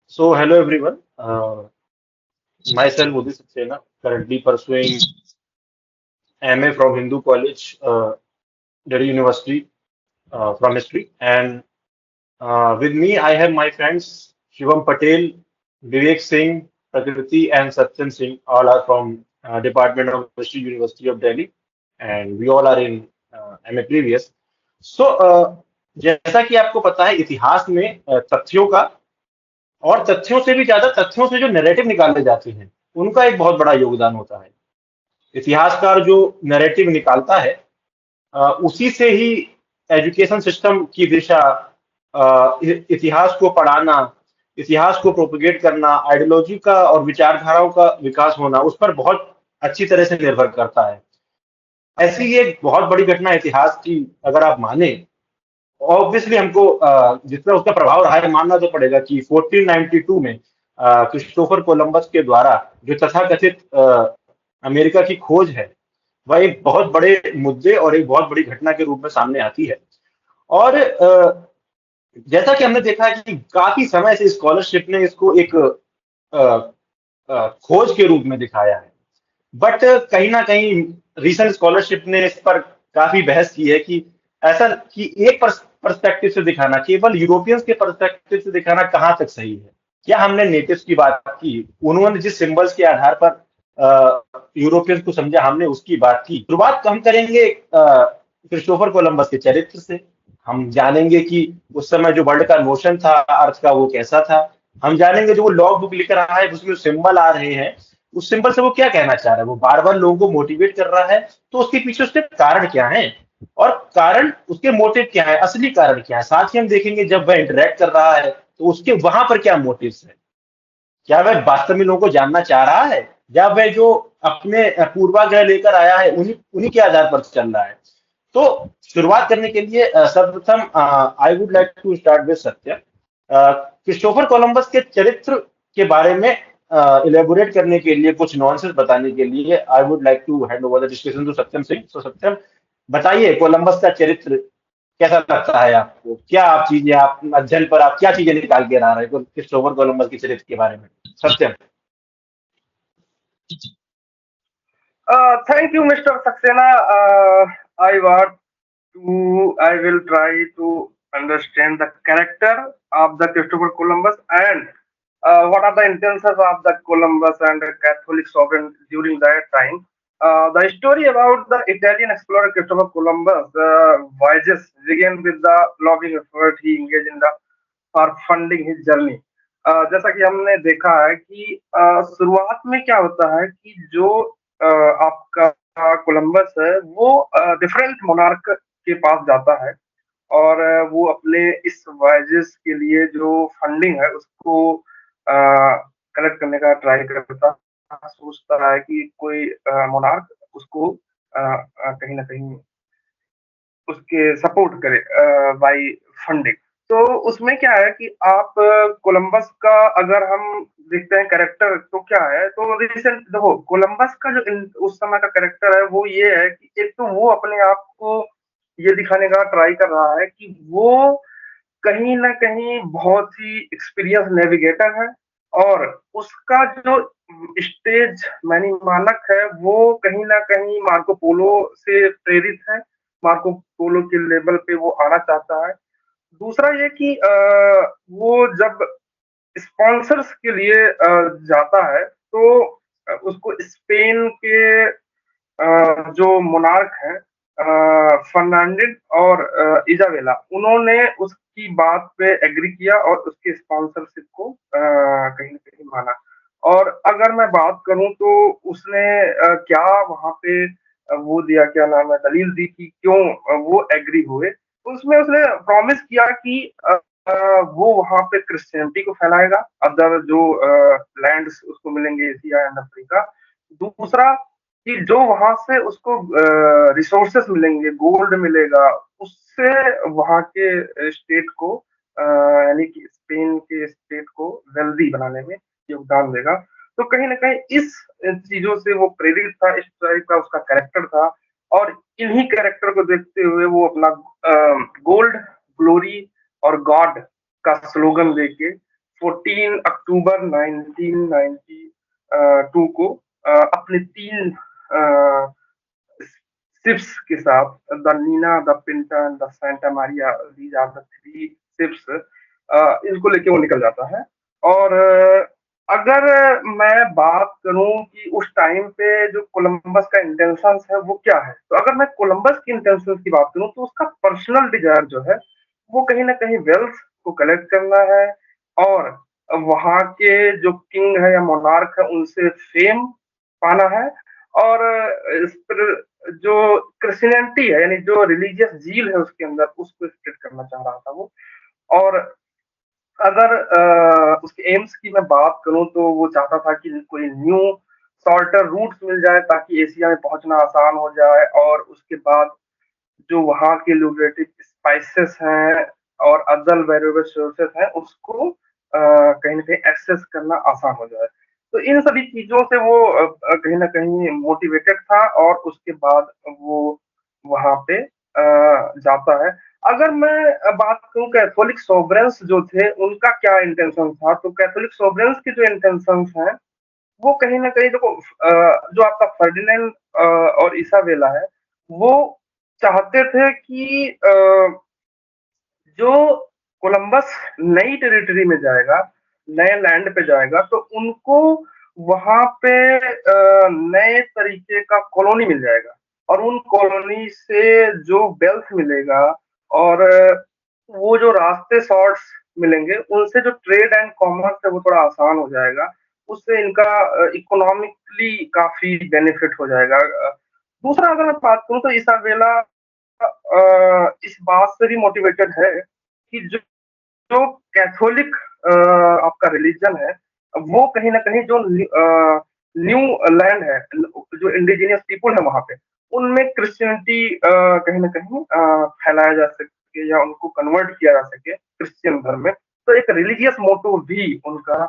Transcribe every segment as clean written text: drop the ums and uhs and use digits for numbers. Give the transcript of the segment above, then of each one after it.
So, hello everyone. Myself Udit Saxena, currently pursuing MA from Hindu College, Delhi University, from history. And with me, I have my friends Shivam Patel, Vivek Singh, Prakriti, and Satyam Singh. All are from Department of History, University of Delhi, and we all are in MA previous. So, जैसा कि आपको पता है, इतिहास में तथ्यों का और तथ्यों से भी ज्यादा तथ्यों से जो नैरेटिव निकाले जाते हैं उनका एक बहुत बड़ा योगदान होता है। इतिहासकार जो नैरेटिव निकालता है उसी से ही एजुकेशन सिस्टम की दिशा, इतिहास को पढ़ाना, इतिहास को प्रोपेगेट करना, आइडियोलॉजी का और विचारधाराओं का विकास होना उस पर बहुत अच्छी तरह से निर्भर करता है। ऐसी ये एक बहुत बड़ी घटना इतिहास की अगर आप माने, ऑब्वियसली हमको जितना उसका प्रभाव रहा है मानना तो पड़ेगा कि 1492 में क्रिस्टोफर कोलंबस के द्वारा जो तथाकथित अमेरिका की खोज है वह एक बहुत बड़े मुद्दे और एक बहुत बड़ी घटना के रूप में सामने आती है। और जैसा कि हमने देखा है कि काफी समय से स्कॉलरशिप ने इसको एक खोज के रूप में दिखाया है, बट कहीं ना कहीं रिसेंट स्कॉलरशिप ने इस पर काफी बहस की है कि ऐसा कि एक पर्सपेक्टिव से दिखाना, केवल यूरोपियंस के पर्सपेक्टिव से दिखाना कहाँ तक सही है। क्या हमने नेटिव्स की बात की, उन्होंने जिस सिंबल्स के आधार पर यूरोपियंस को समझा, हमने उसकी बात की। शुरुआत तो हम करेंगे क्रिस्टोफर कोलंबस के चरित्र से। हम जानेंगे कि उस समय जो वर्ल्ड का नोशन था अर्थ का वो कैसा था। हम जानेंगे जो वो लॉग बुक लिख रहा है उसमें सिंबल आ रहे हैं, उस सिंबल से वो क्या कहना चाह रहा है, वो बार बार लोगों को मोटिवेट कर रहा है, तो उसके पीछे उसके कारण क्या है और कारण उसके मोटिव क्या है, असली कारण क्या है। साथ ही हम देखेंगे जब वह इंटरेक्ट कर रहा है तो उसके वहां पर क्या मोटिव्स है, क्या वह वास्तव में लोगों को जानना चाह रहा है या वह जो अपने पूर्वाग्रह लेकर आया है उन्हीं उन्हीं के आधार पर चल रहा है। तो शुरुआत करने के लिए सर्वप्रथम I would like to start with सत्य। क्रिस्टोफर कोलंबस के चरित्र के बारे में इलेबोरेट करने के लिए, कुछ नॉनसेंस बताने के लिए I would like to hand over the discussion to Satyam Singh. So Satyam, बताइए कोलंबस का चरित्र कैसा लगता है आपको, क्या आप चीजें, आप अध्ययन पर आप क्या चीजें निकाल के ला रहे हो क्रिस्टोफर कोलंबस के चरित्र के बारे में, सत्यम। Thank you, Mr. Saxena. I will try to understand the character of the Christopher Columbus and what are the intentions of the Columbus and the Catholic sovereign during that time. The story about the Italian explorer Christopher Columbus voyages began with the lobbying effort he engaged in the for funding his journey. जैसा कि हमने देखा है कि शुरुआत में क्या होता है कि जो आपका कोलंबस है वो डिफरेंट मोनार्क के पास जाता है और वो अपने इस वॉयजेस के लिए जो फंडिंग है उसको कलेक्ट करने का ट्राई करता है। सोचता है कि कोई मोनार्क उसको कहीं ना कहीं उसके सपोर्ट करे बाय फंडिंग। तो उसमें क्या है कि आप कोलंबस का अगर हम देखते हैं कैरेक्टर तो क्या है, तो रिसेंट देखो कोलंबस का जो उस समय का कैरेक्टर है वो ये है कि एक तो वो अपने आप को ये दिखाने का ट्राई कर रहा है कि वो कहीं ना कहीं बहुत ही एक्सपीरियंस नेविगेटर है और उसका जो स्टेज मैनी मानक है वो कहीं ना कहीं मार्को पोलो से प्रेरित है। मार्को पोलो के लेवल पे वो आना चाहता है। दूसरा ये कि वो जब स्पॉन्सर्स के लिए जाता है तो उसको स्पेन के जो मोनार्क हैं फर्नांडिस और इजाबेला, उन्होंने उसकी बात पे एग्री किया और उसके स्पॉन्सरशिप को कहीं ना कहीं माना। और अगर मैं बात करूं तो उसने क्या वहां पे वो दिया, क्या नाम है, दलील दी कि क्यों वो एग्री हुए। तो उसमें उसने प्रॉमिस किया कि वो वहां पे क्रिश्चियनिटी को फैलाएगा, अदर जो लैंड्स उसको मिलेंगे एशिया एंड अफ्रीका। दूसरा कि जो वहां से उसको रिसोर्सेस मिलेंगे, गोल्ड मिलेगा, उससे वहां के स्टेट को यानी कि स्पेन के स्टेट को वेल्दी बनाने में योगदान देगा। तो कहीं ना कहीं इस चीजों से वो प्रेरित था, इस टाइप का उसका कैरेक्टर था। और इन्हीं कैरेक्टर को देखते हुए वो अपना गोल्ड, ग्लोरी और गॉड का स्लोगन देके 14 अक्टूबर 1992 को अपने 3 शिप्स के साथ, the Nina, the Pinta and the Santa Maria, these are the 3 ships, इसको लेके वो निकल जाता है। और अगर मैं बात करूं कि उस टाइम पे जो कोलंबस का इंटेंशंस है वो क्या है, तो अगर मैं कोलंबस की इंटेंशंस की बात करूं तो उसका पर्सनल डिजायर जो है वो कहीं ना कहीं वेल्थ को कलेक्ट करना है, और वहां के जो किंग है या मोनार्क है उनसे फेम पाना है, और इस पर जो क्रिश्चियनिटी है यानी जो रिलीजियस जील है उसके अंदर उसको स्प्रेड करना चाह रहा था वो। और अगर उसके एम्स की मैं बात करूं तो वो चाहता था कि कोई न्यू शॉर्टर रूट्स मिल जाए ताकि एशिया में पहुंचना आसान हो जाए, और उसके बाद जो वहाँ के लुक्रेटिव स्पाइसेस हैं और अदर वेरिएबल सोर्सेस हैं उसको कहीं ना कहीं एक्सेस करना आसान हो जाए। तो इन सभी चीजों से वो कहीं ना कहीं मोटिवेटेड था, और उसके बाद वो वहां पे जाता है। अगर मैं बात करूं कैथोलिक सोवरेंस जो थे उनका क्या इंटेंशन था, तो कैथोलिक सोवरेंस के जो इंटेंशन हैं वो कहीं ना कहीं देखो, जो आपका फर्डिनेंड और इसाबेला है वो चाहते थे कि जो कोलंबस नई टेरिटरी में जाएगा, नए लैंड पे जाएगा, तो उनको वहां पे नए तरीके का कॉलोनी मिल जाएगा, और उन कॉलोनी से जो वेल्थ मिलेगा और वो जो रास्ते शॉर्ट्स मिलेंगे उनसे जो ट्रेड एंड कॉमर्स है वो थोड़ा आसान हो जाएगा, उससे इनका इकोनॉमिकली काफी बेनिफिट हो जाएगा। दूसरा अगर मैं बात करूं तो इसाबेला इस बात से भी मोटिवेटेड है कि जो कैथोलिक आपका रिलीजन है वो कहीं ना कहीं जो न्यू लैंड है, जो इंडिजिनियस पीपुल है वहां पे, उनमें क्रिश्चियनिटी कहीं ना कहीं फैलाया जा सके या उनको कन्वर्ट किया जा सके क्रिश्चियन धर्म में। तो एक रिलीजियस मोटिव भी उनका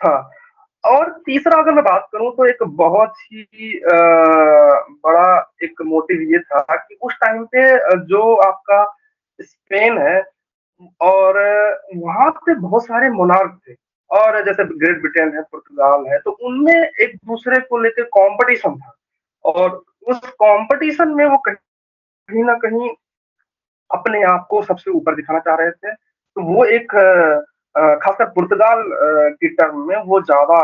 था। और तीसरा अगर मैं बात करूं तो एक बहुत ही बड़ा एक मोटिव ये था कि उस टाइम पे जो आपका स्पेन है और वहां पे बहुत सारे मोनार्क थे, और जैसे ग्रेट ब्रिटेन है, पुर्तगाल है, तो उनमें एक दूसरे को लेकर कंपटीशन था, और उस कंपटीशन में वो कहीं ना कहीं अपने आप को सबसे ऊपर दिखाना चाह रहे थे। तो वो एक खासकर पुर्तगाल की टर्म में वो ज्यादा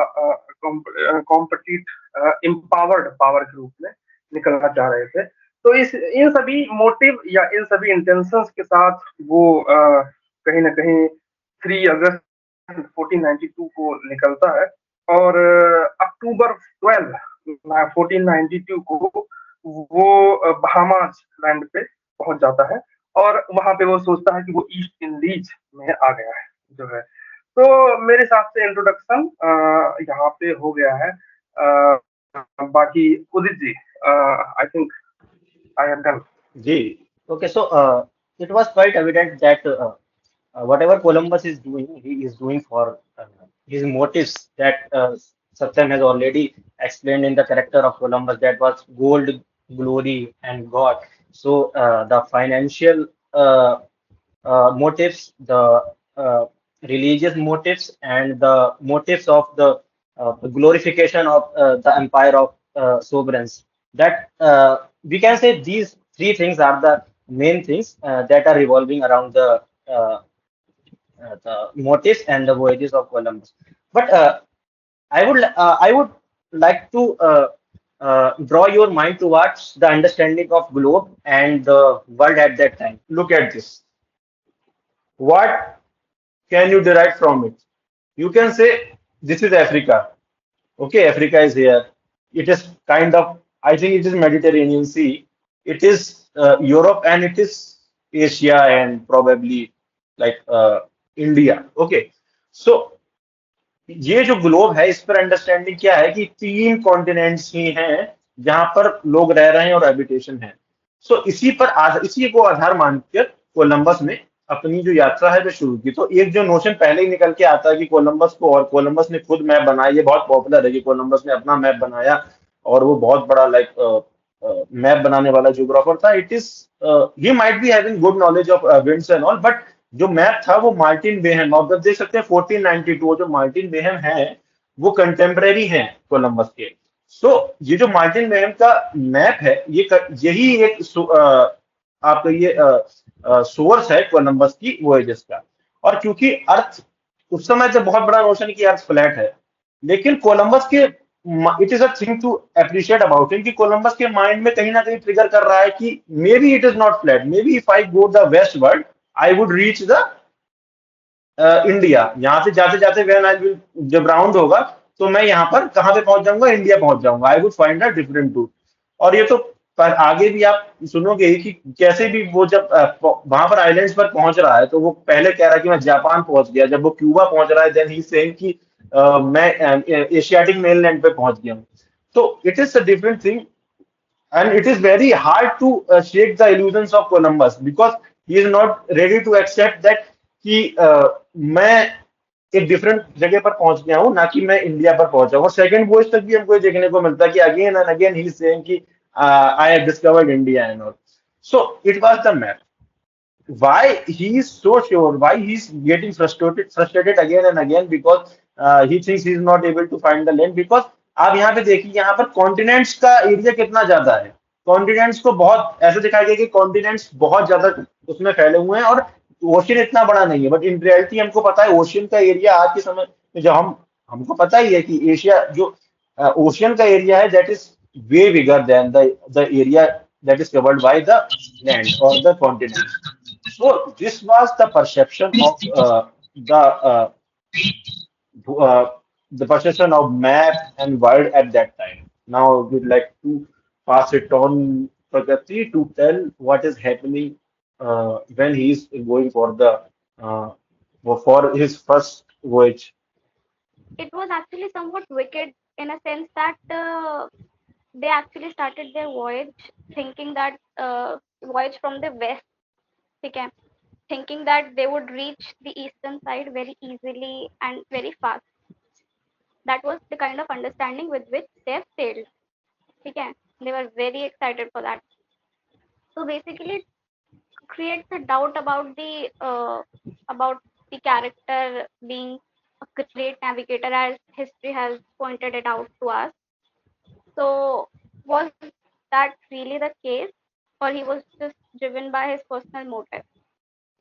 कॉम्पिटिट एम्पावर्ड पावर के रूप में निकलना चाह रहे थे। तो इस इन सभी मोटिव या इन सभी इंटेंशंस के साथ वो कहीं ना कहीं 3 अगस्त 1492 को निकलता है, और अक्टूबर 12 1492 को वो बहामास लैंड पे पहुंच जाता है, और वहां पे वो सोचता है कि वो ईस्ट इंडीज में आ गया है जो है। तो मेरे हिसाब से इंट्रोडक्शन यहाँ पे हो गया है। बाकी Udit ji, I think I have done. जी, okay, so it was quite evident that whatever Columbus is doing, he is doing for his motives that Satyam has already explained in the character of Columbus, that was gold, glory, and God. So the financial motives, the religious motives, and the motives of the glorification of the empire of sovereigns. That we can say these three things are the main things that are revolving around the motives and the voyages of Columbus. But I would like to draw your mind towards the understanding of globe and the world at that time. Look at this. What can you derive from it? You can say this is Africa. Okay, Africa is here. It is kind of, I think it is Mediterranean Sea. It is Europe, and it is Asia, and probably like India. Okay, so ये जो globe है इस पर understanding क्या है कि 3 continents ही हैं जहां पर लोग रह रहे हैं और हैबिटेशन है। सो इसी को आधार मानकर कोलंबस ने अपनी जो यात्रा है वो शुरू की। तो एक जो नोशन पहले ही निकल के आता है कि कोलंबस को, और कोलंबस ने खुद मैप बनाया, ये बहुत पॉपुलर है कि कोलंबस ने अपना मैप बनाया और वो बहुत बड़ा मैप बनाने वाला जियोग्राफर था। It is he might be having good knowledge of winds and all, but जो मैप था वो मार्टिन बेहम, आप जब देख सकते हैं 1492, जो मार्टिन बेहम है वो कंटेम्परेरी हैं कोलंबस के। सो ये जो मार्टिन बेहम का मैप है, यही एक आपका ये सोर्स है कोलंबस की वॉयजेस का। और क्योंकि अर्थ उस समय से बहुत बड़ा नोशन कि अर्थ फ्लैट है, लेकिन कोलंबस के, it is a thing to appreciate about him कि कोलंबस के माइंड में कहीं ना कहीं ट्रिगर कर रहा है कि maybe it is not flat, maybe if I go the west world I would reach the India. यहाँ से जाते जाते व्हेन आई विल, जब राउंड होगा तो मैं यहाँ पर कहाँ पे पहुंच जाऊंगा, इंडिया पहुंच जाऊंगा, I would find a different route. और ये तो पर आगे भी आप सुनोगे ही कि कैसे भी वो जब वहां पर आइलैंड्स पर पहुंच रहा है तो वो पहले कह रहा है कि मैं जापान पहुंच गया, जब वो क्यूबा पहुंच रहा है देन ही सेइंग कि मैं एशियाटिक मेनलैंड पे पहुंच गया हूँ। तो it is a different thing, and it is very hard to shake the illusions of Columbus because he is not ready to accept that कि मैं एक डिफरेंट जगह पर पहुंच गया हूं, ना कि मैं इंडिया पर पहुंचा हूं। और सेकंड वॉइस तक भी हमको ये देखने को मिलता है कि again and again he is saying कि I have discovered India and all. So it was the map. why he is so sure, why he is getting frustrated again and again because he thinks he is not able to find the land, because आप यहाँ पे देखिए यहाँ पर continents का area कितना ज्यादा है। कॉन्टिनेंट्स को बहुत ऐसे दिखाया गया कि कॉन्टिनेंट्स बहुत ज्यादा उसमें फैले हुए हैं, और ओशियन इतना बड़ा नहीं है, बट इन रियलिटी हमको पता है ओशियन का एरिया आज के समय में, जो हमको पता ही है कि एशिया जो ओशियन का एरिया है that is way bigger than the area that is covered by the land or the continents. So this was the perception of the uh, uh, the perception of map and world at that time. Now we'd like to pass it on Pragati to tell what is happening when he is going uh, for his first voyage. It was actually somewhat wicked in a sense that they actually started their voyage thinking that voyage from the west, okay, thinking that they would reach the eastern side very easily and very fast. That was the kind of understanding with which they have sailed. Okay, they were very excited for that. So basically, it creates a doubt about the character being a great navigator, as history has pointed it out to us. So was that really the case, or he was just driven by his personal motive?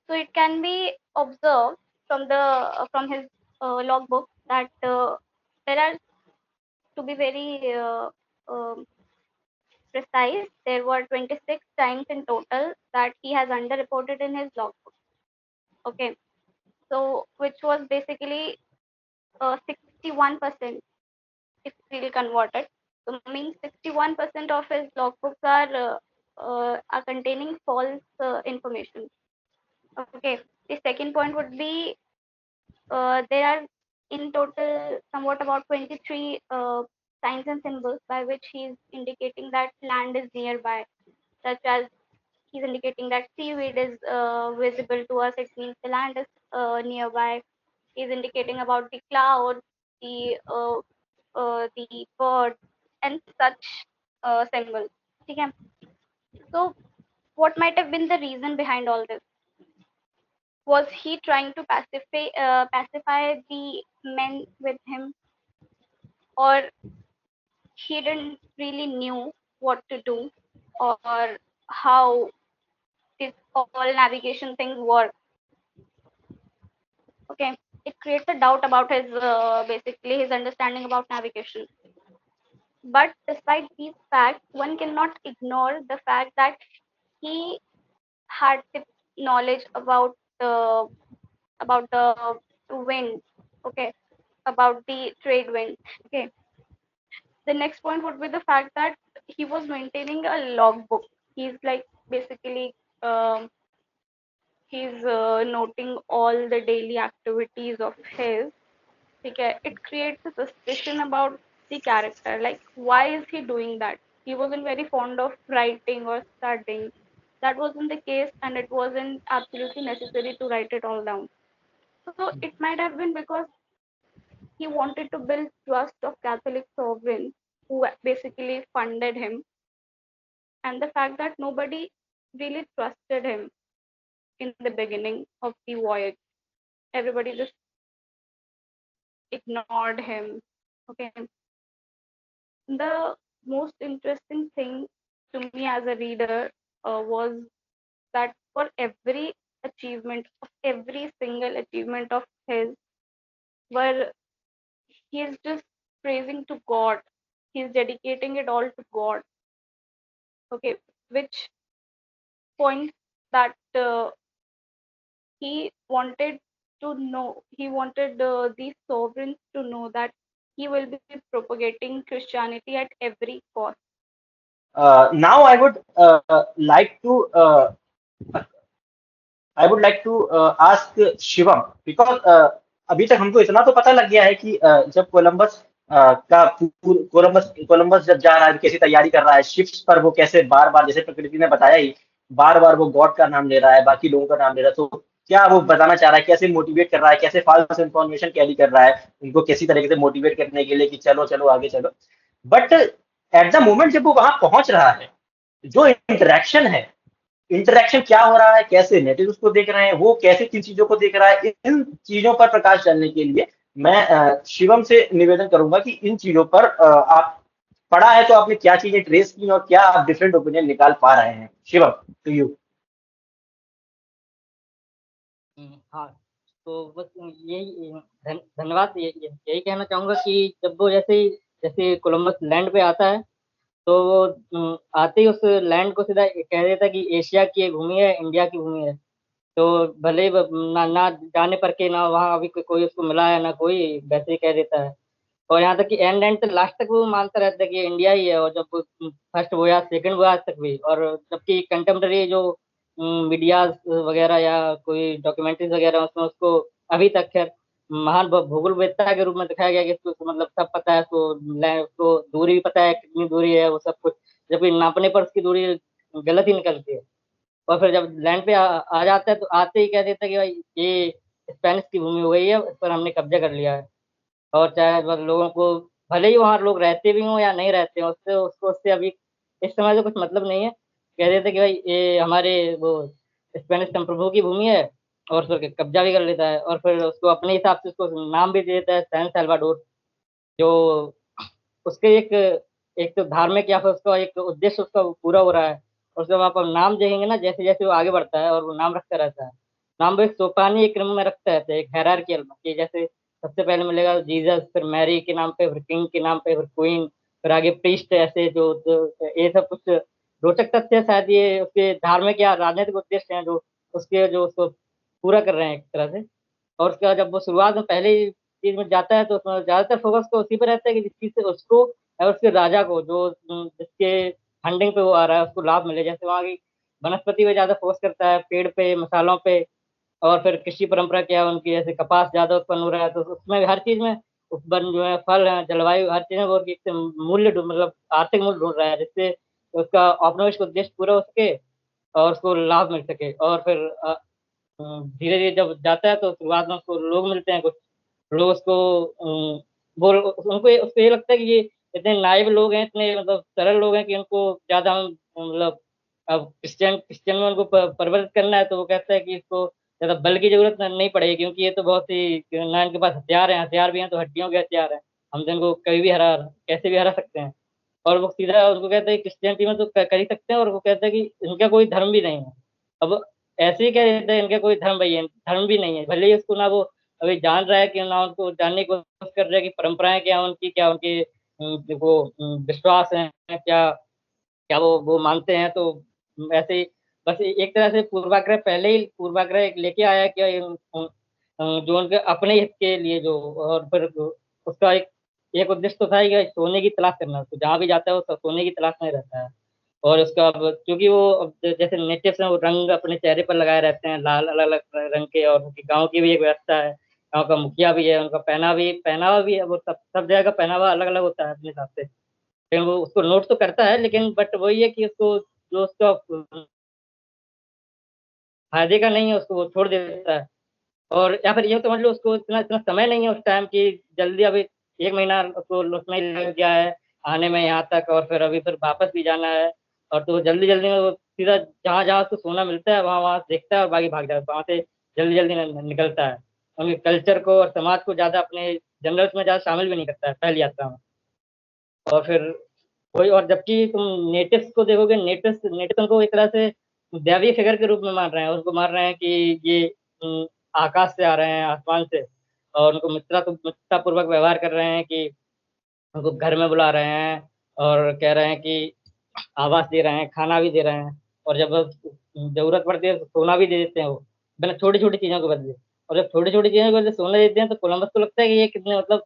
So it can be observed from his logbook that there are, to be very precise, there were 26 times in total that he has underreported in his logbook. Okay, so which was basically 61%, if we'll convert it. So means 61% of his logbooks are containing false information. Okay. The second point would be there are in total somewhat about 23 signs and symbols by which he is indicating that land is nearby, such as he's indicating that seaweed is visible to us. It means the land is nearby. He's indicating about the clouds, the bird, and such symbols. Okay. So, what might have been the reason behind all this? Was he trying to pacify the men with him, or he didn't really knew what to do, or how this all navigation things work? Okay, it creates a doubt about his basically his understanding about navigation. But despite these facts, one cannot ignore the fact that he had the knowledge about the wind. Okay, about the trade wind. Okay, the next point would be the fact that he was maintaining a logbook. He's like basically he's noting all the daily activities of his. Okay, it creates a suspicion about the character. Like, why is he doing that? He wasn't very fond of writing or studying. That wasn't the case, and it wasn't absolutely necessary to write it all down. So it might have been because he wanted to build trust of Catholic sovereigns who basically funded him, and the fact that nobody really trusted him. in the beginning of the voyage. Everybody just ignored him. Okay. The most interesting thing to me as a reader was that for every achievement, of every single achievement of his, where he is just praising to God, he's dedicating it all to God. Okay, which points that he wanted he wanted these sovereigns to know that he will be propagating Christianity at every cost. Now I would like to ask Shivam because अभी तक हमको इतना तो पता लग गया है कि जब कोलंबस जब जा रहा है कैसी तैयारी कर रहा है शिप्स पर वो कैसे बार बार जैसे प्रकृति ने बताया ही बार बार वो गॉड का नाम ले रहा है बाकी लोगों का नाम ले रहा है तो क्या वो बताना चाह रहा है कैसे मोटिवेट कर रहा है कैसे फाल्स इन्फॉर्मेशन कैरी कर रहा है उनको किसी तरीके से मोटिवेट करने के लिए कि चलो चलो आगे चलो बट एट द मोमेंट जब वो वहां पहुंच रहा है जो इंटरेक्शन क्या हो रहा है कैसे नेटिव उसको देख रहे हैं वो कैसे किन चीजों को देख रहा है इन चीजों पर प्रकाश डालने के लिए मैं शिवम से निवेदन करूंगा कि इन चीजों पर आप पढ़ा है तो आपने क्या चीजें ट्रेस की और क्या आप डिफरेंट ओपिनियन निकाल पा रहे हैं शिवम टू यू। हाँ तो बस यही धन्यवाद यही कहना चाहूंगा कि जब वो जैसे कोलंबस लैंड पे आता है तो वो आते ही उस लैंड को सीधा कह देता है कि एशिया की भूमि है इंडिया की भूमि है। तो भले ही ना जाने पर के ना वहाँ अभी कोई उसको मिला है ना कोई वैसे ही कह देता है और यहाँ तक कि एंड एंड तक लास्ट तक वो मानता रहता है कि इंडिया ही है और जब फर्स्ट वोयाज सेकंड वोयाज तक भी और जबकि कंटेम्प्रेरी जो मीडिया वगैरह या कोई डॉक्यूमेंट्रीज वगैरह उसमें उसको अभी तक खैर महान भूगोलवेत्ता के रूप में दिखाया गया कि इसको मतलब सब पता है उसको दूरी भी पता है कितनी दूरी है वो सब कुछ जबकि नापने पर उसकी दूरी गलत ही निकलती है और फिर जब लैंड पे आ जाता है तो आते ही कह देता है कि भाई ये स्पेनिश की भूमि हो गई है इस पर हमने कब्जा कर लिया है और चाहे लोगों को भले ही वहाँ लोग रहते भी हों या नहीं रहते हों उससे अभी इस समय तो कुछ मतलब नहीं है कह देते कि भाई ये हमारे वो स्पेनिश संप्रभु की भूमि है और फिर कब्जा भी कर लेता है और फिर उसको अपने हिसाब से उसको नाम भी दे देता है सैन सैल्वाडोर जो उसके एक तो धार्मिक या फिर उसका एक उद्देश्य उसका पूरा हो रहा है और जब आप नाम देखेंगे ना जैसे जैसे वो आगे बढ़ता है और वो नाम रखता रहता है नाम वो एक सोपानी एक क्रम में रखता रहता है एक हायरार्कियल कि जैसे सबसे पहले मिलेगा जीसस फिर मैरी के नाम पे फिर किंग के नाम पे फिर क्वीन फिर आगे प्रीस्ट ऐसे ये सब कुछ रोचक तथ्य है शायद ये उसके धार्मिक या राजनीतिक उद्देश्य हैं जो उसको पूरा कर रहे हैं एक तरह से और उसके बाद जब वो शुरुआत में पहले ही चीज में जाता है तो उसमें ज्यादातर फोकस तो उसी पे रहता है कि जिस चीज से उसको और उसके राजा को जो जिसके फंडिंग पे वो आ रहा है उसको लाभ मिले जैसे वहाँ की वनस्पति पे ज्यादा फोकस करता है पेड़ पे मसालों पे और फिर कृषि परंपरा क्या है उनकी जैसे कपास ज्यादा उत्पन्न हो रहा है तो उसमें हर चीज में उपवन जो है फल है जलवायु हर चीज में वो एक मूल्य मतलब आर्थिक मूल्य ढूंढ रहा है जिससे उसका औपनिवेशिक उद्देश्य पूरा हो सके और उसको लाभ मिल सके और फिर धीरे धीरे जब जाता है तो शुरुआत में उसको लोग मिलते हैं कुछ लोग उसको बोल उनको उसको ये लगता है कि ये इतने नाइब लोग हैं इतने मतलब सरल लोग हैं कि उनको ज्यादा मतलब अब क्रिश्चियन में उनको परिवर्तित करना है तो वो कहता है कि इसको ज्यादा बल की जरूरत नहीं पड़ेगी क्योंकि ये तो बहुत ही ना इनके पास हथियार भी हैं तो हड्डियों के हथियार हैं हम तो इनको कभी भी कैसे भी हरा सकते हैं और वो सीधा उनको कहते हैं क्रिश्चियनिटी में तो कर ही सकते हैं और वो कहते हैं कि इनका कोई धर्म भी नहीं है अब ऐसे ही कह देते हैं इनका कोई धर्म भी नहीं है भले ही उसको ना वो अभी जान रहा है कि ना उनको जानने की कोशिश कर रहा है कि परंपराएं क्या उनके वो विश्वास हैं क्या क्या वो मानते हैं तो ऐसे ही बस एक तरह से पूर्वाग्रह पहले ही पूर्वाग्रह एक लेके आया कि जो उनके अपने हित के लिए जो और फिर उसका एक उद्देश्य तो था कि सोने की तलाश करना तो जहाँ भी जाता है वो सोने की तलाश में रहता है और उसका अब क्योंकि वो अब जैसे नेटिव्स हैं वो रंग अपने चेहरे पर लगाए रहते हैं लाल अलग अलग रंग के और उनके गाँव की भी एक व्यवस्था है गाँव का मुखिया भी है उनका पहनावा भी है वो सब जगह का पहनावा अलग अलग होता है अपने हिसाब से लेकिन वो उसको नोट तो करता है लेकिन बट वही है कि उसको जो उसका फायदे का नहीं है उसको वो छोड़ देता है और या फिर ये समझ लो उसको इतना इतना समय नहीं है उस टाइम की जल्दी अभी 1 महीना उसको उसमें लग गया है आने में यहाँ तक और फिर अभी फिर वापस भी जाना है और तो जल्दी जल्दी में वो सीधा जहाँ जहाँ उसको सोना मिलता है वहाँ वहाँ देखता है और बाकी भाग जाता है, वहाँ से जल्दी जल्दी निकलता है। उनके कल्चर को और समाज को ज़्यादा अपने जनरल्स में ज़्यादा शामिल भी नहीं करता है पहली यात्रा में। और फिर वही, और जबकि तुम नेटिव्स को देखोगे, नेटिव्स नेटिव उनको एक तरह से दैवीय फिगर के रूप में मान रहे हैं, उनको मान रहे हैं कि ये आकाश से आ रहे हैं, आसमान से, और उनको मित्रतापूर्वक व्यवहार कर रहे हैं कि उनको घर में बुला रहे हैं और कह रहे हैं कि आवास दे रहे हैं, खाना भी दे रहे हैं, और जब जरूरत पड़ती है तो सोना भी दे देते हैं वो, बिना छोटी छोटी चीजों के बदले। और जब छोटी छोटी चीजों के बदले सोना देते हैं तो कोलंबस को लगता है कि ये कितने मतलब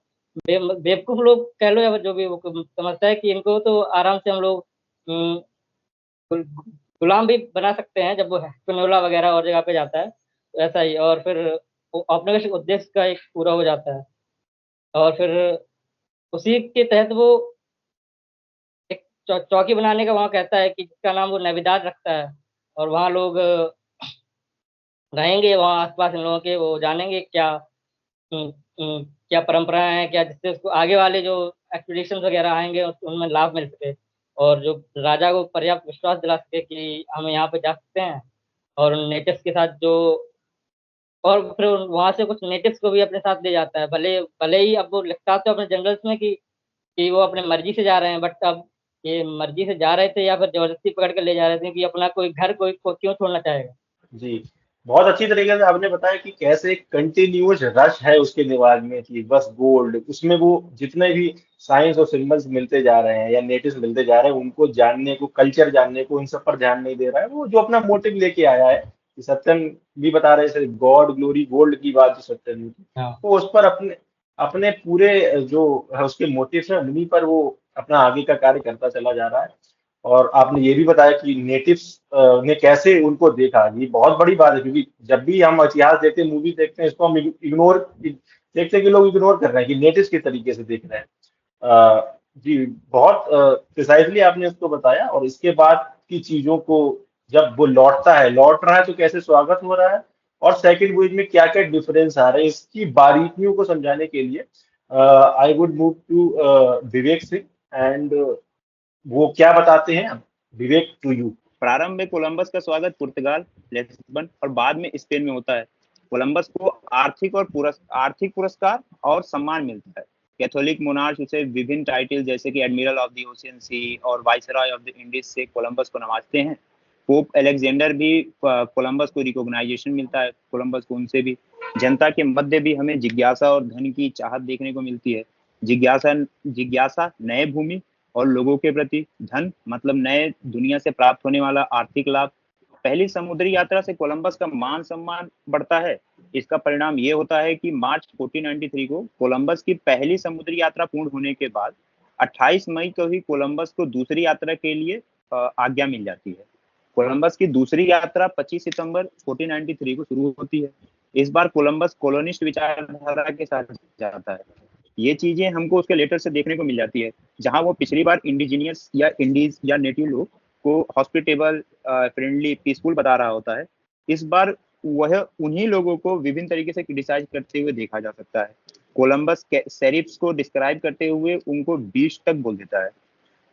बेवकूफ लोग कह लो या जो भी, वो समझता है कि इनको तो आराम से हम लोग अम, गुलाम भी बना सकते हैं जब वो हिस्पैनियोला वगैरह और जगह पे जाता है, तो ऐसा ही। और फिर वो औपनिवेशिक उद्देश्य का एक पूरा हो जाता है। और फिर उसी के तहत वो एक चौकी बनाने का वहाँ कहता है कि जिसका नाम वो नविदाद रखता है, और वहाँ लोग रहेंगे, वहाँ आसपास इन लोगों के वो जानेंगे क्या क्या परंपराएं हैं, क्या जिससे उसको आगे वाले जो एक्सपीडिशन वगैरह आएंगे उनमें लाभ मिल सके, और जो राजा को पर्याप्त विश्वास दिला सके कि हम यहाँ पे जा सकते हैं। और नेटिव्स के साथ जो, और फिर वहां से कुछ नेटिव्स को भी अपने साथ ले जाता है, भले भले ही अब वो लिखता तो अपने जंगल्स में कि वो अपने मर्जी से जा रहे हैं, बट अब ये मर्जी से जा रहे थे या फिर जबरदस्ती पकड़ कर ले जा रहे थे कि अपना कोई घर को क्यों छोड़ना चाहेगा। जी, बहुत अच्छी तरीके से आपने बताया कि कैसे कंटिन्यूअस रश है उसके दिमाग में कि बस गोल्ड, उसमें वो जितने भी साइंस और सिंबल्स मिलते जा रहे हैं या नेटिव्स मिलते जा रहे हैं उनको जानने को, कल्चर जानने को, इन सब पर ध्यान नहीं दे रहा है। वो जो अपना मोटिव लेके आया है कि सत्यम भी बता रहे थे, गॉड ग्लोरी गोल्ड की बात जो सत्यम ने की, हाँ। तो उस पर अपने अपने पूरे जो है उसके मोटिव है उन्हीं पर वो अपना आगे का कार्य करता चला जा रहा है। और आपने ये भी बताया कि नेटिव्स ने कैसे उनको देखा, ये बहुत बड़ी बात है क्योंकि जब भी हम इतिहास देखते हैं, मूवी देखते हैं, इसको हम इग्नोर देखते हैं कि लोग इग्नोर कर रहे हैं कि नेटिव्स किस तरीके से देख रहे हैं। जी, बहुत प्रिसाइजली आपने उसको बताया। और इसके बाद की चीजों को जब वो लौट रहा है तो कैसे स्वागत हो रहा है और सेकंड वॉयज में क्या क्या डिफरेंस आ रहे हैं, इसकी बारीकियों को समझाने के लिए I would move to Vivek Singh, and वो क्या बताते हैं। Vivek, to you. प्रारंभ में कोलंबस का स्वागत पुर्तगाल, लिस्बन और बाद में स्पेन में होता है। कोलंबस को आर्थिक पुरस्कार और सम्मान मिलता है। कैथोलिक मोनार्च उसे विभिन्न टाइटल जैसे कि एडमिरल ऑफ द ओशियन सी और वाइसरॉय ऑफ द इंडीज से कोलंबस को नवाजते हैं। पोप अलेक्जेंडर भी कोलंबस को रिकॉग्नाइजेशन मिलता है, कोलंबस को उनसे भी। जनता के मध्य भी हमें जिज्ञासा और धन की चाहत देखने को मिलती है। जिज्ञासा नए भूमि और लोगों के प्रति, धन मतलब नए दुनिया से प्राप्त होने वाला आर्थिक लाभ। पहली समुद्री यात्रा से कोलंबस का मान सम्मान बढ़ता है। इसका परिणाम ये होता है कि मार्च 1493 को कोलंबस की पहली समुद्री यात्रा पूर्ण होने के बाद 28 मई को ही कोलंबस को दूसरी यात्रा के लिए आज्ञा मिल जाती है। कोलंबस की दूसरी यात्रा 25 सितंबर 1493 को शुरू होती है। इस बार कोलंबस कॉलोनिस्ट विचारधारा के साथ जाता है। ये चीजें हमको उसके लेटर से देखने को मिल जाती है, जहां वो पिछली बार इंडिजीनियस या इंडीज या नेटिव लोग को हॉस्पिटेबल, फ्रेंडली, पीसफुल बता रहा होता है। इस बार वह उन्हीं लोगों को विभिन्न तरीके से क्रिटिसाइज करते हुए देखा जा सकता है। कोलंबस सेरिफ्स को डिस्क्राइब करते हुए उनको बीस्ट तक बोल देता है।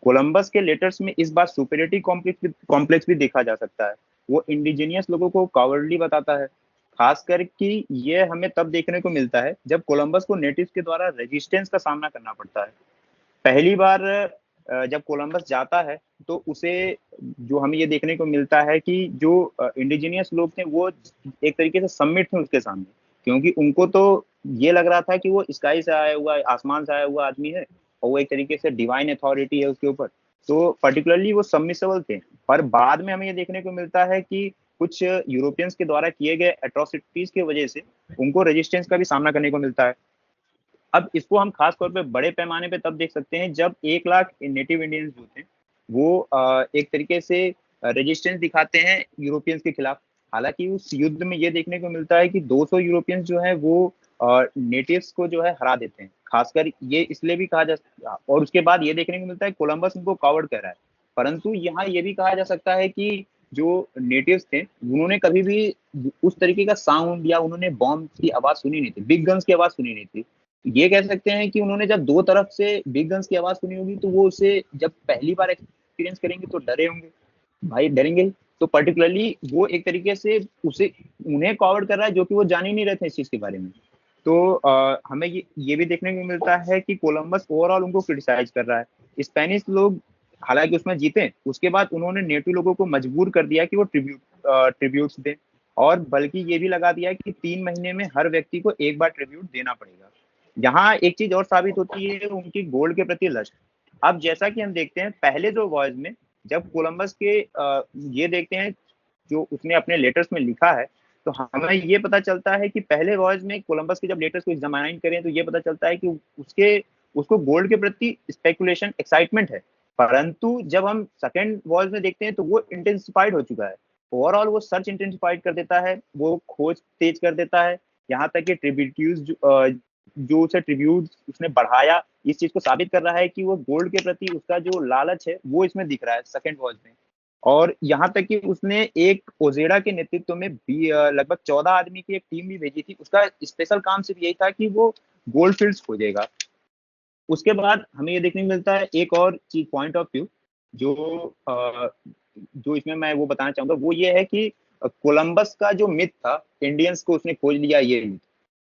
कोलंबस के लेटर्स में इस बार सुपेरिटी कॉम्प्लेक्स भी देखा जा सकता है। वो इंडिजीनियस लोगों को कावर्डली बताता है। खासकर कि ये हमें तब देखने को मिलता है जब कोलंबस को नेटिव्स के द्वारा रेजिस्टेंस का सामना करना पड़ता है। पहली बार जब कोलंबस जाता है तो उसे जो हमें ये देखने को मिलता है कि जो इंडिजीनियस लोग थे वो एक तरीके से सबमिट थे उसके सामने, क्योंकि उनको तो ये लग रहा था कि वो स्काई से आया हुआ, आसमान से आया हुआ आदमी है और वो एक तरीके से डिवाइन अथॉरिटी है उसके ऊपर। तो पर्टिकुलरली वो सबमिसेबल थे। पर बाद में हमें ये देखने को मिलता है कि कुछ यूरोपियंस के द्वारा किए गए एट्रोसिटीज की वजह से उनको रेजिस्टेंस का भी सामना करने को मिलता है। अब इसको हम खास तौर पे बड़े पैमाने पे तब देख सकते हैं जब 1 लाख नेटिव इंडियंस जो थे वो एक तरीके से रेजिस्टेंस दिखाते हैं यूरोपियंस के खिलाफ। हालांकि उस युद्ध में ये देखने को मिलता है कि 200 यूरोपियंस जो है वो नेटिव्स को जो है हरा देते हैं। खासकर ये इसलिए भी कहा जा, और उसके बाद ये देखने को मिलता है कोलंबस उनको कावर्ड कर रहा है। परंतु यहाँ ये भी कहा जा सकता है कि जो नेटिव्स थे उन्होंने कभी भी उस तरीके का साउंड या उन्होंने बॉम्ब की आवाज सुनी नहीं थी, बिग गन्स की आवाज सुनी नहीं थी। ये कह सकते हैं कि उन्होंने जब दो तरफ से बिग गन्स की आवाज सुनी होगी तो वो उसे जब पहली बार एक्सपीरियंस करेंगे तो डरे होंगे। भाई डरेंगे। तो पर्टिकुलरली वो एक तरीके से उन्हें कवर कर रहा है जो कि वो जान ही नहीं रहे थे इस चीज के बारे में। तो हमें ये भी देखने को मिलता है कि कोलंबस ओवरऑल उनको क्रिटिसाइज कर रहा है। स्पेनिश लोग हालांकि उसमें जीते, उसके बाद उन्होंने नेटिव लोगों को मजबूर कर दिया कि वो ट्रिब्यूट्स दें, और बल्कि ये भी लगा दिया कि 3 महीने में हर व्यक्ति को एक बार ट्रिब्यूट देना पड़ेगा। यहाँ एक चीज और साबित होती है उनकी गोल्ड के प्रति लस्ट। अब जैसा कि हम देखते हैं पहले जो वॉयज में जब कोलंबस के ये देखते हैं जो उसने अपने लेटर्स में लिखा है, तो हमें ये पता चलता है कि पहले वॉयज में कोलंबस के जब लेटर्स को एग्जामाइन करें तो ये पता चलता है कि उसको गोल्ड के प्रति स्पेकुलेशन एक्साइटमेंट है। परंतु जब हम सेकेंड वॉयज में देखते हैं तो वो इंटेंसिफाइड हो चुका है। ओवरऑल वो सर्च इंटेंसिफाइड कर देता है, वो खोज तेज कर देता है, यहाँ तक कि ट्रिब्यूट्स जो उसे ट्रिब्यूट उसने बढ़ाया, इस चीज को साबित कर रहा है कि वो गोल्ड के प्रति उसका जो लालच है वो इसमें दिख रहा है सेकेंड वॉयज में। और यहाँ तक कि उसने एक ओजेडा के नेतृत्व में लगभग 14 आदमी की एक टीम भी भेजी थी। उसका स्पेशल काम सिर्फ यही था कि वो गोल्ड फील्ड्स खोजेगा। उसके बाद हमें ये देखने को मिलता है एक और चीज पॉइंट ऑफ व्यू जो इसमें मैं वो बताना चाहूंगा, वो ये है कि कोलंबस का जो मिथ था इंडियंस को उसने खोज लिया, ये मिथ,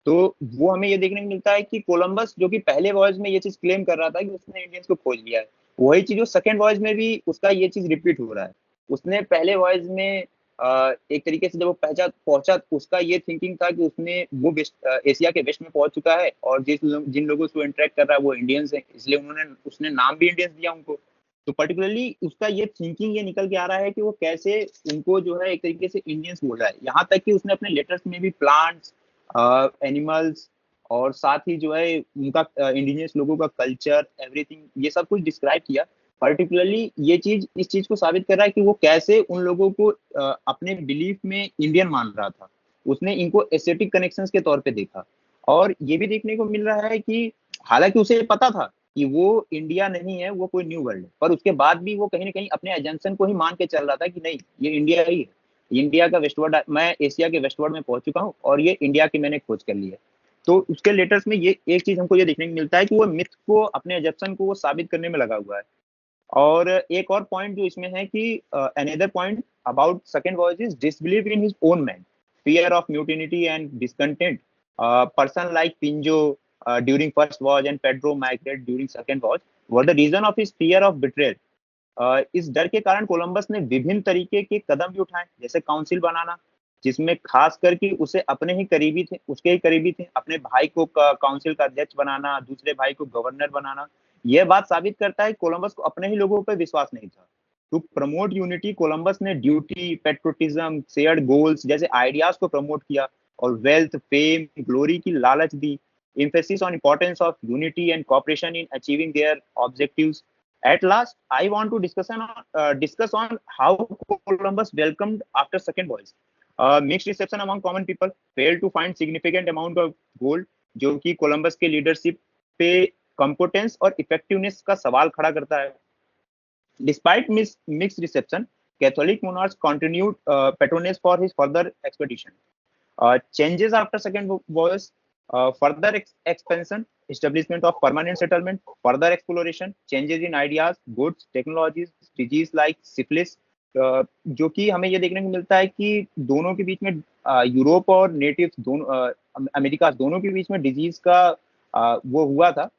तो वो हमें ये देखने को मिलता है कि कोलंबस जो कि पहले वॉयज में ये चीज क्लेम कर रहा था कि उसने इंडियंस को खोज लिया है, वही चीज जो सेकेंड वॉयज में भी उसका ये चीज रिपीट हो रहा है। उसने पहले वॉयज में एक तरीके से जब वो पहुंचा उसका ये थिंकिंग था कि उसने वो एशिया के वेस्ट में पहुंच चुका है और जिन लोगों से वो इंटरेक्ट कर रहा है वो इंडियंस है, इसलिए उसने नाम भी इंडियंस दिया उनको। तो पर्टिकुलरली उसका ये थिंकिंग ये निकल के आ रहा है कि वो कैसे उनको जो है एक तरीके से इंडियंस बोल रहा है। यहाँ तक कि उसने अपने लेटर्स में भी प्लांट्स, एनिमल्स और साथ ही जो है उनका इंडिजिनियस लोगों का कल्चर, एवरीथिंग, ये सब कुछ डिस्क्राइब किया। पर्टिकुलरली ये चीज इस चीज को साबित कर रहा है कि वो कैसे उन लोगों को अपने बिलीफ में इंडियन मान रहा था। उसने इनको एस्थेटिक कनेक्शंस के तौर पे देखा। और ये भी देखने को मिल रहा है कि हालांकि उसे पता था कि वो इंडिया नहीं है, वो कोई न्यू वर्ल्ड है, पर उसके बाद भी वो कहीं ना कहीं अपने एजेंशन को ही मान के चल रहा था कि नहीं, ये इंडिया ही है, इंडिया का वेस्टवर्ड, मैं एशिया के वेस्टवर्ड में पहुंच चुका हूँ और ये इंडिया की मैंने खोज कर ली है। तो उसके लेटर्स में ये एक चीज हमको ये देखने को मिलता है कि वो मिथ को, अपने एजेप्शन को वो साबित करने में लगा हुआ है। और एक और पॉइंट जो इसमें है कि another point about second voyage is disbelieve in his own man, fear of mutiny and discontent. Person like Pinjo during first watch and Pedro Magret during second watch were the reason of his fear of betrayal. इस डर के कारण Columbus ने विभिन्न तरीके के कदम भी उठाए, जैसे काउंसिल बनाना, जिसमें खास करके उसे अपने ही करीबी थे, उसके ही करीबी थे, अपने भाई को काउंसिल का अध्यक्ष बनाना, दूसरे भाई को गवर्नर बनाना। यह बात साबित करता है कोलंबस को अपने ही लोगों पर विश्वास नहीं था। टू प्रमोट यूनिटी कोलंबस ने ड्यूटी, पेट्रोटिज्म, शेयर्ड गोल्स जैसे आइडियाज को प्रमोट किया और वेल्थ, फेम, ग्लोरी की लालच दी। emphasis on importance of unity and cooperation in achieving their objectives. At last, I want to discuss on how Columbus welcomed after second voyage. Mixed reception among common people, failed to find significant amount of gold, जो कि Columbus के leadership पे कंपोटेंस और effectiveness का सवाल खड़ा करता है। Despite mixed reception, Catholic monarchs continued patronage for his further expedition. Changes after second voyage, further expansion, establishment of permanent settlement, further exploration, changes in ideas, goods, technologies, disease like syphilis, जो कि हमें ये देखने को मिलता है कि दोनों के बीच में यूरोप और नेटिव्स दोनों अमेरिका दोनों के बीच में डिजीज का वो हुआ था,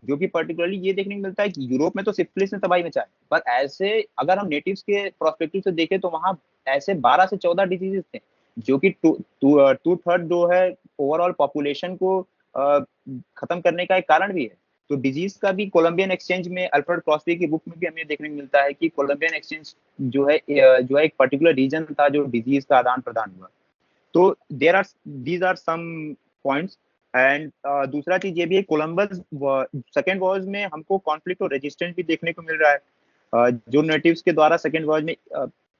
जो कि पर्टिकुलरली ये देखने को मिलता है कि यूरोप में तो सिफिलिस ने तबाही मचाई, पर ऐसे अगर हम नेटिव्स के प्रोस्पेक्टिव से देखें तो वहां ऐसे 12 से 14 डिजीजेस थे, जो कि टू थर्ड जो है ओवरऑल पॉपुलेशन को खत्म करने का एक कारण भी है। तो डिजीज का भी कोलंबियन एक्सचेंज में, अल्फ्रेड क्रॉसबी की बुक में भी हमें देखने को मिलता है कि कोलंबियन एक्सचेंज जो है एक पर्टिकुलर रीजन था जो डिजीज का आदान प्रदान हुआ। तो these are some points. And दूसरा चीज ये भी है, कोलंबस सेकेंड वॉयज में हमको कॉन्फ्लिक्ट और रेजिस्टेंस भी देखने को मिल रहा है, जो नेटिव्स के द्वारा सेकेंड वॉयज में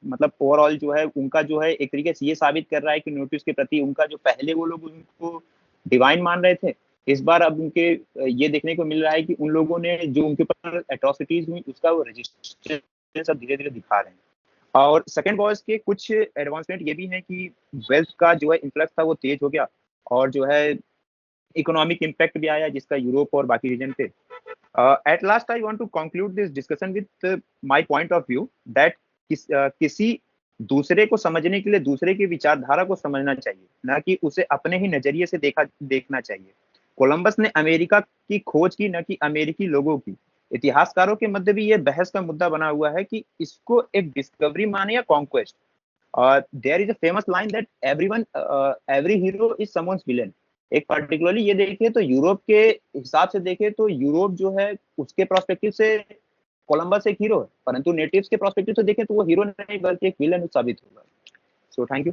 मतलब ओवरऑल जो है उनका जो है एक तरीके से ये साबित कर रहा है कि नेटिव्स के प्रति उनका जो पहले वो लोग उनको डिवाइन मान रहे थे, इस बार अब उनके ये देखने को मिल रहा है कि उन लोगों ने जो उनके ऊपर एट्रोसिटीज हुई उसका वो रेजिस्टेंस अब धीरे धीरे दिखा रहे हैं। और सेकेंड वॉयज के कुछ एडवांसमेंट ये भी है कि वेल्थ का जो है इन्फ्लक्स था वो तेज हो गया और जो है इकोनॉमिक इम्पैक्ट भी आया जिसका यूरोप और बाकी रीजन पे। At last, I want to conclude this discussion with my point of view that किसी दूसरे को समझने के लिए दूसरे की विचारधारा को समझना चाहिए, ना कि उसे अपने ही नजरिए से देखना चाहिए। कोलंबस ने अमेरिका की खोज की, न कि अमेरिकी लोगों की। इतिहासकारों के मध्य भी यह बहस का मुद्दा बना हुआ है कि इसको एक डिस्कवरी माने या conquest. There is a famous line that every hero is someone's villain. एक पर्टिकुलरली ये देखिए तो यूरोप के हिसाब से देखें तो यूरोप जो है उसके प्रोस्पेक्टिव से कोलंबस एक हीरो है, परंतु नेटिव्स के प्रोस्पेक्टिव से देखें तो वो हीरो नहीं बल्कि एक विलन साबित होगा। So thank you.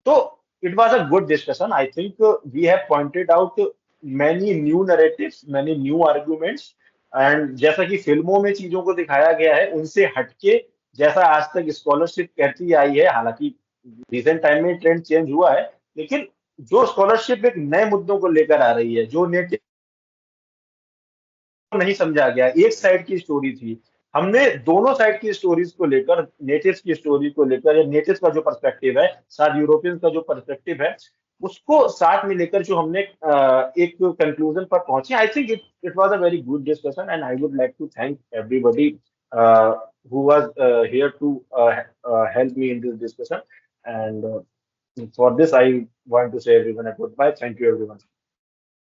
So it was a good discussion. I think we have pointed out many new narratives, many new arguments, and जैसा कि फिल्मों में चीजों को दिखाया गया है उनसे हटके जैसा आज तक स्कॉलरशिप कहती आई है, हालांकि रिसेंट टाइम में ट्रेंड चेंज हुआ है, लेकिन जो स्कॉलरशिप एक नए मुद्दों को लेकर आ रही है, जो नेटिव नहीं समझा गया, एक साइड की स्टोरी थी, हमने दोनों साइड की स्टोरीज को लेकर, नेटिव्स की स्टोरी को लेकर या नेटिव्स का जो पर्सपेक्टिव है साथ यूरोपियंस का जो पर्सपेक्टिव है उसको साथ में लेकर जो हमने एक कंक्लूजन पर पहुंचे। I think it was a very good discussion and I would like to thank everybody who was here to help me in this discussion, and for this I want to say everyone a goodbye. Thank you everyone.